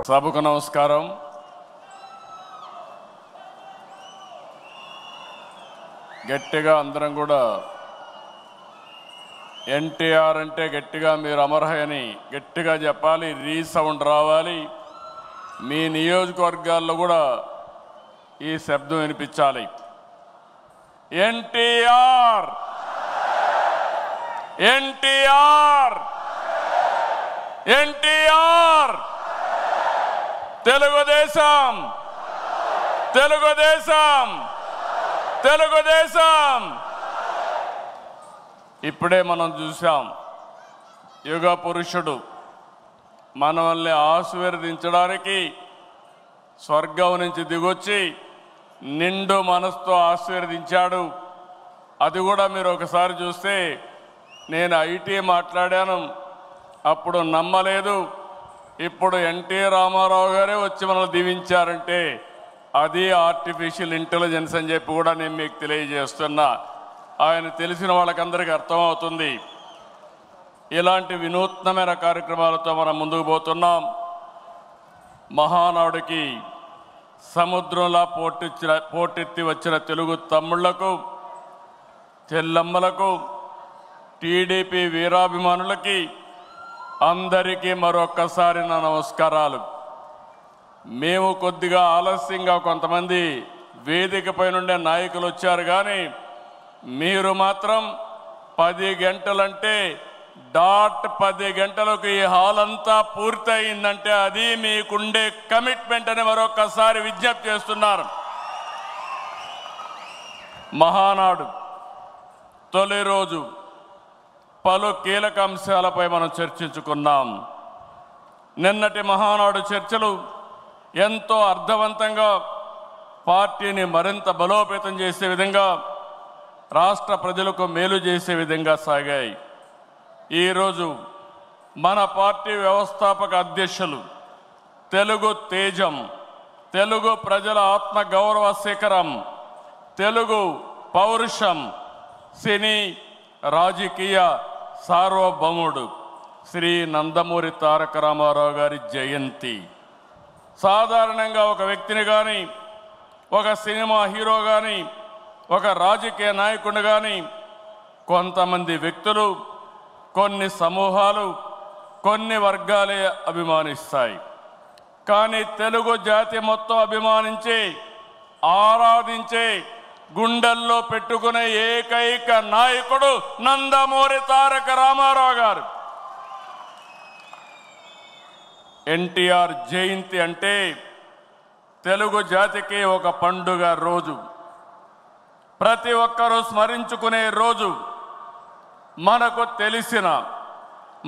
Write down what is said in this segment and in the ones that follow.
సభకు నమస్కారం. గట్టిగా అందరం కూడా ఎన్టీఆర్ అంటే గట్టిగా మీరు అమర్హయని గట్టిగా చెప్పాలి. రీసౌండ్ రావాలి. మీ నియోజకవర్గాల్లో కూడా ఈ శబ్దం వినిపించాలి. ఎన్టీఆర్, ఎన్టీఆర్, ఎన్టీఆర్, తెలుగుదేశం, తెలుగుదేశం, తెలుగుదేశం. ఇప్పుడే మనం చూసాం, యుగ పురుషుడు మనల్ని ఆశీర్వదించడానికి స్వర్గం నుంచి దిగొచ్చి నిండు మనసుతో ఆశీర్వదించాడు. అది కూడా మీరు ఒకసారి చూస్తే, నేను ఐటీ మాట్లాడాను, అప్పుడు నమ్మలేదు. ఇప్పుడు ఎన్టీ రామారావు గారే వచ్చి మనల్ని దీవించారంటే అది ఆర్టిఫిషియల్ ఇంటెలిజెన్స్ అని చెప్పి కూడా నేను మీకు తెలియజేస్తున్నా. ఆయన తెలిసిన వాళ్ళకందరికీ అర్థమవుతుంది. ఇలాంటి వినూత్నమైన కార్యక్రమాలతో మనం ముందుకు పోతున్నాం. మహానాడుకి సముద్రంలా పోటెత్తి వచ్చిన తెలుగు తమ్ముళ్లకు, చెల్లమ్మలకు, టీడీపీ వీరాభిమానులకి అందరికీ మరొక్కసారి నా నమస్కారాలు. మేము కొద్దిగా ఆలస్యంగా కొంతమంది వేదికపై నుండే నాయకులు వచ్చారు, కానీ మీరు మాత్రం 10 గంటలంటే డాట్ 10 గంటలకు ఈ హాల్ అంతా పూర్తయిందంటే అది మీకుండే కమిట్మెంట్ అని మరొక్కసారి విజ్ఞప్తి చేస్తున్నారు. మహానాడు తొలి రోజు పలు కీలక అంశాలపై మనం చర్చించుకున్నాం. నిన్నటి మహానాడు చర్చలు ఎంతో అర్థవంతంగా పార్టీని మరింత బలోపేతం చేసే విధంగా, రాష్ట్ర ప్రజలకు మేలు చేసే విధంగా సాగాయి. ఈరోజు మన పార్టీ వ్యవస్థాపక అధ్యక్షులు, తెలుగు తేజం, తెలుగు ప్రజల ఆత్మ గౌరవ శిఖరం, తెలుగు పౌరుషం, సినీ రాజకీయ సార్వభౌముడు శ్రీ నందమూరి తారక రామారావు గారి జయంతి. సాధారణంగా ఒక వ్యక్తిని కానీ, ఒక సినిమా హీరో కానీ, ఒక రాజకీయ నాయకుడిని కానీ కొంతమంది వ్యక్తులు, కొన్ని సమూహాలు, కొన్ని వర్గాలే అభిమానిస్తాయి. కానీ తెలుగు జాతి మొత్తం అభిమానించే, ఆరాధించే, గుండెల్లో పెట్టుకునే ఏకైక నాయకుడు నందమూరి తారక రామారావు గారు. ఎన్టీఆర్ జయంతి అంటే తెలుగు జాతికి ఒక పండుగ రోజు, ప్రతి ఒక్కరూ స్మరించుకునే రోజు. మనకు తెలిసిన,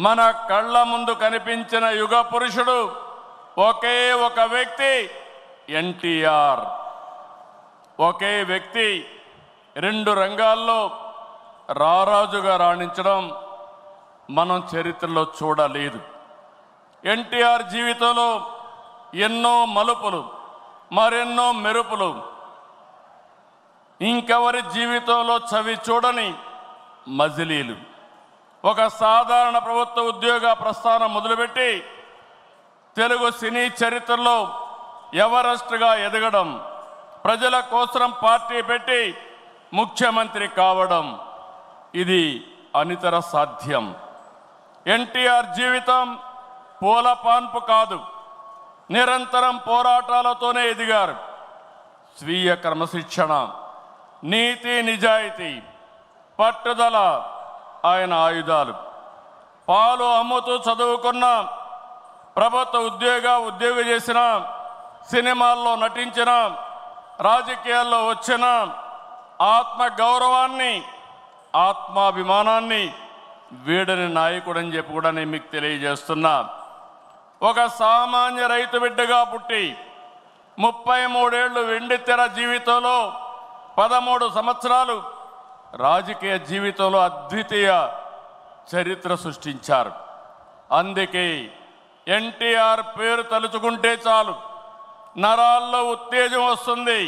మన కళ్ళ ముందు కనిపించిన యుగ పురుషుడు ఒకే ఒక వ్యక్తి, ఎన్టీఆర్. ఒకే వ్యక్తి 2 రంగాల్లో రారాజుగా రాణించడం మనం చరిత్రలో చూడలేదు. ఎన్టీఆర్ జీవితంలో ఎన్నో మలుపులు, మరెన్నో మెరుపులు, ఇంకెవరి జీవితంలో చవి చూడని మజిలీలు. ఒక సాధారణ ప్రభుత్వ ఉద్యోగ ప్రస్థానం మొదలుపెట్టి తెలుగు సినీ చరిత్రలో ఎవరెస్ట్గా ఎదగడం, ప్రజల కోసం పార్టీ పెట్టి ముఖ్యమంత్రి కావడం, ఇది అనితర సాధ్యం. ఎన్టీఆర్ జీవితం పూల పాన్పు కాదు, నిరంతరం పోరాటాలతోనే ఎదిగారు. స్వీయ క్రమశిక్షణ, నీతి నిజాయితీ, పట్టుదల ఆయన ఆయుధాలు. పాలు అమ్ముతూ చదువుకున్న, ప్రభుత్వ ఉద్యోగం చేసిన, సినిమాల్లో నటించిన, రాజకీయాల్లో వచ్చిన, ఆత్మ గౌరవాన్ని, ఆత్మాభిమానాన్ని వీడని నాయకుడని చెప్పి కూడా నేను మీకు తెలియజేస్తున్నా. ఒక సామాన్య రైతు బిడ్డగా పుట్టి 33 ఏళ్ళు వెండితెర జీవితంలో 13 సంవత్సరాలు రాజకీయ జీవితంలో అద్వితీయ చరిత్ర సృష్టించారు. అందుకే ఎన్టీఆర్ పేరు తలుచుకుంటే చాలు నరాల్లో ఉత్తేజం వస్తుంది.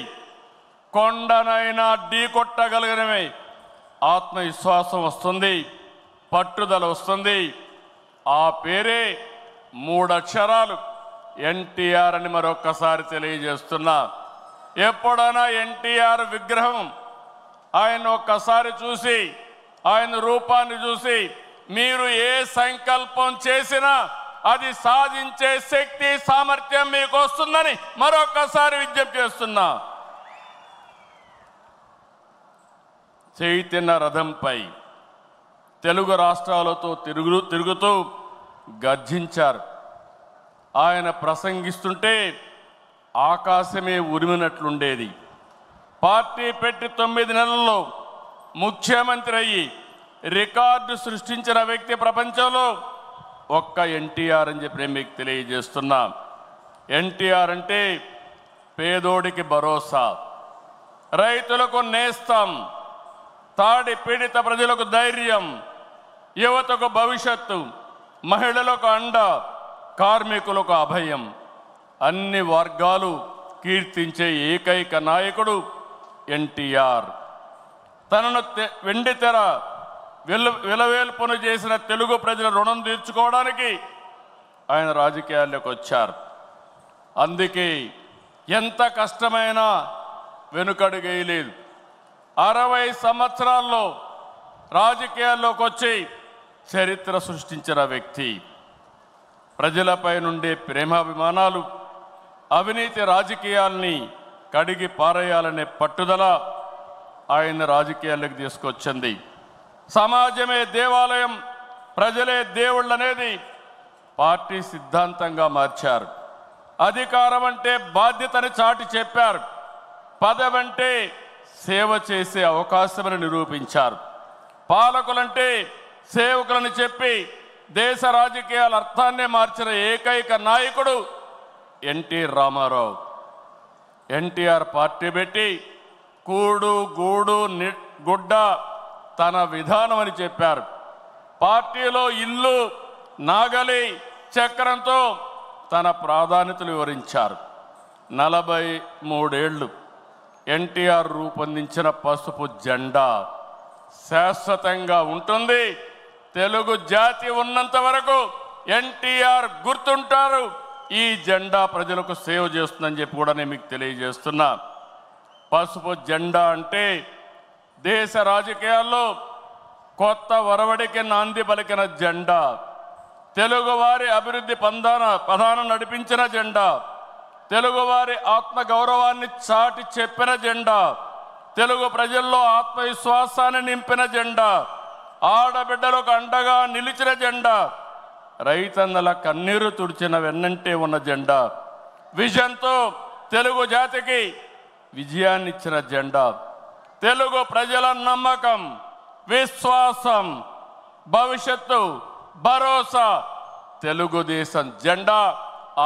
కొండనైనా ఢీ కొట్టగలిగినమే ఆత్మవిశ్వాసం వస్తుంది, పట్టుదల వస్తుంది. ఆ పేరే 3 అక్షరాలు ఎన్టీఆర్ అని మరొక్కసారి తెలియజేస్తున్నా. ఎప్పుడైనా ఎన్టీఆర్ విగ్రహం ఆయన ఒక్కసారి చూసి, ఆయన రూపాన్ని చూసి మీరు ఏ సంకల్పం చేసినా అది సాధించే శక్తి సామర్థ్యం మీకు వస్తుందని మరొక్కసారి విజ్ఞప్తి చేస్తున్నా. చైతన్య రథంపై తెలుగు రాష్ట్రాలతో తిరుగుతూ గర్జించారు. ఆయన ప్రసంగిస్తుంటే ఆకాశమే ఉరిమినట్లుండేది. పార్టీ పెట్టి 9 నెలల్లో ముఖ్యమంత్రి అయ్యి రికార్డు సృష్టించిన వ్యక్తి ప్రపంచంలో ఒక్క ఎన్టీఆర్ అని చెప్పి నేను మీకు తెలియజేస్తున్నా. ఎన్టీఆర్ అంటే పేదోడికి భరోసా, రైతులకు నేస్తం, తాడి పీడిత ప్రజలకు ధైర్యం, యువతకు భవిష్యత్తు, మహిళలకు అండ, కార్మికులకు అభయం. అన్ని వర్గాలు కీర్తించే ఏకైక నాయకుడు ఎన్టీఆర్. తనను వెండితెర విలవేల్పును చేసిన తెలుగు ప్రజల రుణం తీర్చుకోవడానికి ఆయన రాజకీయాల్లోకి వచ్చారు. అందుకే ఎంత కష్టమైనా వెనుకడుగేయలేదు. 60 సంవత్సరాల్లో రాజకీయాల్లోకి వచ్చి చరిత్ర సృష్టించిన వ్యక్తి. ప్రజలపై నుండే ప్రేమాభిమానాలు, అవినీతి రాజకీయాల్ని కడిగి పారేయాలనే పట్టుదల ఆయన రాజకీయాల్లోకి తీసుకొచ్చింది. సమాజమే దేవాలయం, ప్రజలే దేవుళ్ళు అనేది పార్టీ సిద్ధాంతంగా మార్చారు. అధికారం అంటే బాధ్యతని చాటి చెప్పారు. పదవంటే సేవ చేసే అవకాశమని నిరూపించారు. పాలకులంటే సేవకులని చెప్పి దేశ రాజకీయాల అర్థాన్నే మార్చిన ఏకైక నాయకుడు ఎన్టీ రామారావు. ఎన్టీఆర్ పార్టీ పెట్టి కూడు గూడు గుడ్డ తన విధానం అని చెప్పారు. పార్టీలో ఇల్లు, నాగలి, చక్రంతో తన ప్రాధాన్యతలు వివరించారు. 43 ఏళ్ళు ఎన్టీఆర్ రూపొందించిన పసుపు జెండా శాశ్వతంగా ఉంటుంది. తెలుగు జాతి ఉన్నంత వరకు ఎన్టీఆర్ గుర్తుంటారు. ఈ జెండా ప్రజలకు సేవ చేస్తుందని చెప్పి కూడా నేను మీకు తెలియజేస్తున్నా. పసుపు జెండా అంటే దేశ రాజకీయాల్లో కొత్త ఒరవడికి నాంది పలికిన జెండా, తెలుగువారి అభివృద్ధి పదాన నడిపించిన జెండా, తెలుగువారి ఆత్మ గౌరవాన్ని చాటి చెప్పిన జెండా, తెలుగు ప్రజల్లో ఆత్మవిశ్వాసాన్ని నింపిన జెండా, ఆడబిడ్డలకు అండగా నిలిచిన జెండా, రైతన్నల కన్నీరు తుడిచిన వెన్నంటే ఉన్న జెండా, విజన్తో తెలుగు జాతికి విజయాన్నిచ్చిన జెండా, తెలుగు ప్రజల నమ్మకం, విశ్వాసం, భవిష్యత్తు, భరోసా తెలుగుదేశం జెండా.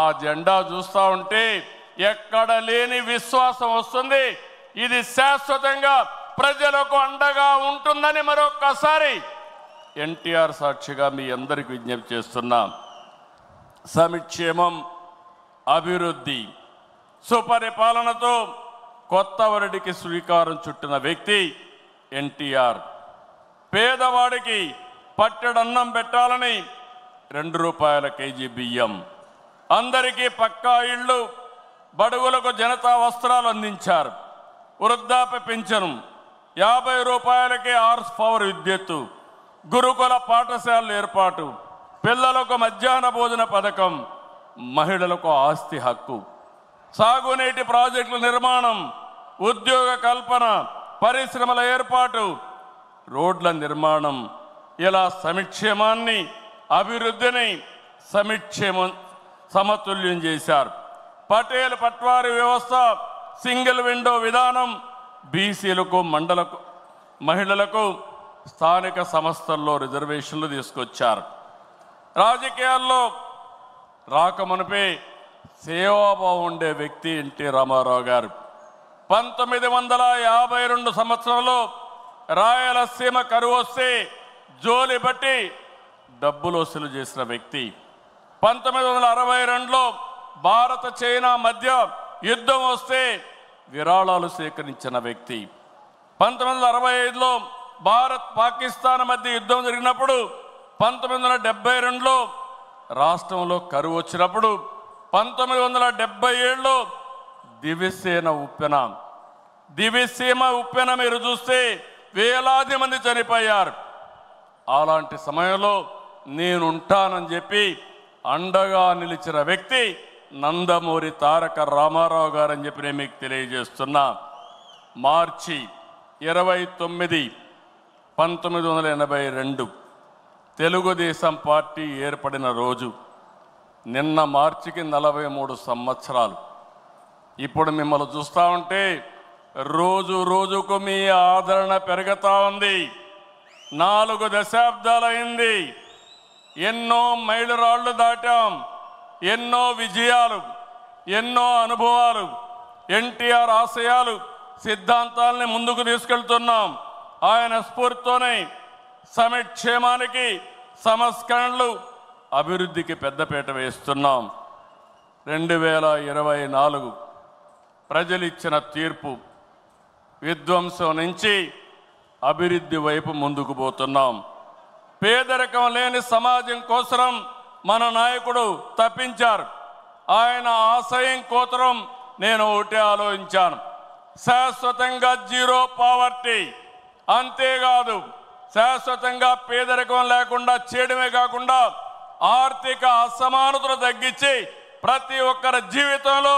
ఆ జెండా చూస్తూ ఉంటే ఎక్కడ లేని విశ్వాసం వస్తుంది. ఇది శాశ్వతంగా ప్రజలకు అండగా ఉంటుందని మరొక్కసారి ఎన్టీఆర్ సాక్షిగా మీ అందరికీ విజ్ఞప్తి చేస్తున్నాం. సంక్షేమం, అభివృద్ధి, సుపరిపాలనతో కొత్త వరడికి శ్రీకారం చుట్టిన వ్యక్తి ఎన్టీఆర్. పేదవాడికి పట్టెడన్నం పెట్టాలని 2 రూపాయల కేజీ బియ్యం, అందరికీ పక్కా ఇళ్ళు, బడుగులకు జనతా వస్త్రాలు అందించారు. వృద్ధాప్య పింఛను, 50 రూపాయలకే హార్స్ పవర్ విద్యుత్తు, గురుకుల పాఠశాలల ఏర్పాటు, పిల్లలకు మధ్యాహ్న భోజన పథకం, మహిళలకు ఆస్తి హక్కు, సాగునీటి ప్రాజెక్టుల నిర్మాణం, ఉద్యోగ కల్పన, పరిశ్రమల ఏర్పాటు, రోడ్ల నిర్మాణం. ఇలా సంక్షేమాన్ని, అభివృద్ధిని సమతుల్యం చేశారు. పటేల్ పట్వారీ వ్యవస్థ, సింగిల్ విండో విధానం, బీసీలకు, మహిళలకు స్థానిక సంస్థల్లో రిజర్వేషన్లు తీసుకొచ్చారు. రాజకీయాల్లో రాకమునిపే సేవాభావం ఉండే వ్యక్తి ఎన్టీ రామారావు గారు. 1952 సంవత్సరంలో రాయలసీమ కరువు వస్తే జోలి బట్టి డబ్బులు వసూలు చేసిన వ్యక్తి. 1962లో భారత చైనా మధ్య యుద్ధం వస్తే విరాళాలు సేకరించిన వ్యక్తి. 1965లో భారత్ పాకిస్తాన్ మధ్య యుద్ధం జరిగినప్పుడు 1972లో రాష్ట్రంలో కరువు వచ్చినప్పుడు 1977లో దివిసేన ఉప్పెన. దివిసీమ ఉప్పెన మీరు చూస్తే వేలాది మంది చనిపోయారు. అలాంటి సమయంలో నేనుంటానని చెప్పి అండగా నిలిచిన వ్యక్తి నందమూరి తారక రామారావు గారని చెప్పి నేను మీకు తెలియజేస్తున్నా. మార్చి 29, 1982 తెలుగుదేశం పార్టీ ఏర్పడిన రోజు. నిన్న మార్చికి 43 సంవత్సరాలు. ఇప్పుడు మిమ్మల్ని చూస్తూ ఉంటే రోజు రోజుకు మీ ఆదరణ పెరుగుతూ ఉంది. 4 దశాబ్దాలైంది. ఎన్నో మైలురాళ్లు దాటాం, ఎన్నో విజయాలు, ఎన్నో అనుభవాలు. ఎన్టీఆర్ ఆశయాలు, సిద్ధాంతాలని ముందుకు తీసుకెళ్తున్నాం. ఆయన స్ఫూర్తితోనే సంక్షేమానికి, సంస్కరణలు, అభివృద్ధికి పెద్దపీట వేస్తున్నాం. 2024 ప్రజలిచ్చిన తీర్పు, విధ్వంసం నుంచి అభివృద్ధి వైపు ముందుకు పోతున్నాం. పేదరికం లేని సమాజం కోసం మన నాయకుడు తప్పించారు. ఆయన ఆశయం కోసం నేను ఒకటే ఆలోచించాను, శాశ్వతంగా జీరో పావర్టీ. అంతేకాదు, శాశ్వతంగా పేదరికం లేకుండా చేయడమే కాకుండా ఆర్థిక అసమానతలు తగ్గించి ప్రతి ఒక్కరి జీవితంలో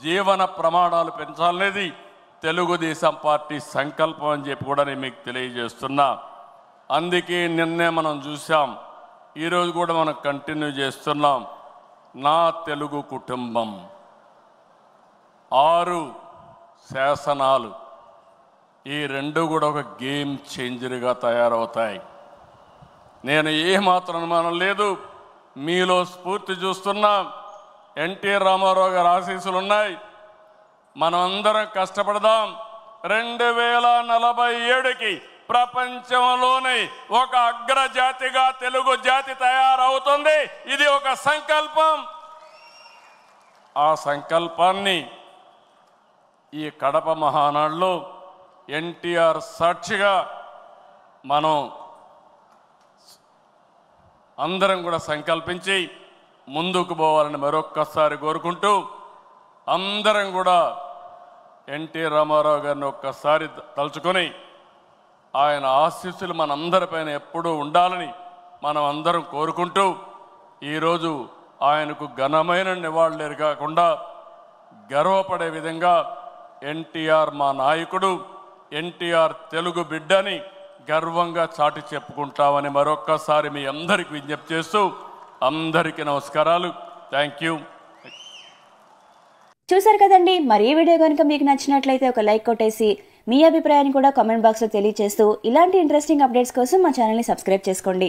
జీవన ప్రమాణాలు పెంచాలనేది తెలుగుదేశం పార్టీ సంకల్పం అని చెప్పి కూడా నేను మీకు తెలియజేస్తున్నా. అందుకే నిన్నే మనం చూసాం, ఈరోజు కూడా మనం కంటిన్యూ చేస్తున్నాం. నా తెలుగు కుటుంబం, 6 శాసనాలు, ఈ 2 కూడా ఒక గేమ్ చేంజర్గా తయారవుతాయి. నేను ఏమాత్రం అనుమానం లేదు, మీలో స్ఫూర్తి చూస్తున్నా. ఎన్టీ రామారావు గారి ఆశీస్సులు ఉన్నాయి. మనం అందరం కష్టపడదాం. 2047కి ప్రపంచంలోనే ఒక అగ్రజాతిగా తెలుగు జాతి తయారవుతుంది. ఇది ఒక సంకల్పం. ఆ సంకల్పాన్ని ఈ కడప మహానాడులో ఎన్టీఆర్ సాక్షిగా మనం అందరం కూడా సంకల్పించి ముందుకు పోవాలని మరొక్కసారి కోరుకుంటూ, అందరం కూడా ఎన్టీ రామారావు గారిని ఒక్కసారి తలుచుకొని ఆయన ఆశీస్సులు మనందరిపైన ఎప్పుడూ ఉండాలని మనం అందరం కోరుకుంటూ, ఈరోజు ఆయనకు ఘనమైన నివాళులు కాకుండా గర్వపడే విధంగా ఎన్టీఆర్ మా నాయకుడు, ఎన్టీఆర్ తెలుగు బిడ్డని గర్వంగా చాటి చెప్పుకుంటామని మరొక్కసారి మీ అందరికి విజ్ఞప్తి చేస్తూ అందరికీ నమస్కారాలు. Thank you. చూసారు కదండి, మరి ఈ వీడియో కనుక మీకు నచ్చినట్లయితే ఒక లైక్ కొట్టేసి మీ అభిప్రాయాన్ని కూడా కామెంట్ బాక్స్లో తెలియజేస్తూ ఇలాంటి ఇంట్రెస్టింగ్ అప్డేట్స్ కోసం మా ఛానల్ని సబ్స్క్రైబ్ చేసుకోండి.